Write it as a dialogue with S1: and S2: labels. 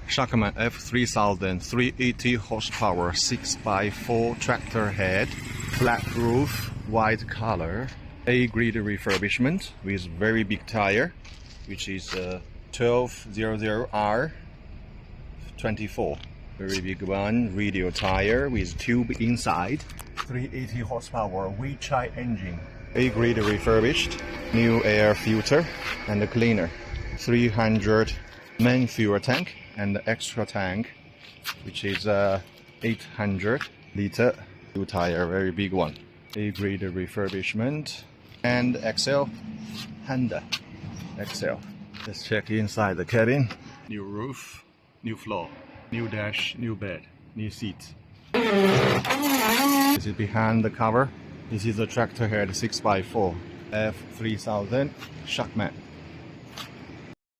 S1: Shackman F3000 380 horsepower 6x4 tractor head, flat roof, white color, A-grade refurbishment with very big tire, which is 1200R24. Very big one, radial tire with tube inside, 380 horsepower Weichai engine. A-grade refurbished, new air filter and a cleaner, 300 main fuel tank and extra tank, which is 800 liter. New tire, very big one. A-grade refurbishment and XL Honda XL. Let's check inside the cabin. New roof, new floor, new dash, new bed, new seat. This is behind the cover. This is a tractor head 6x4 F3000 Shackman.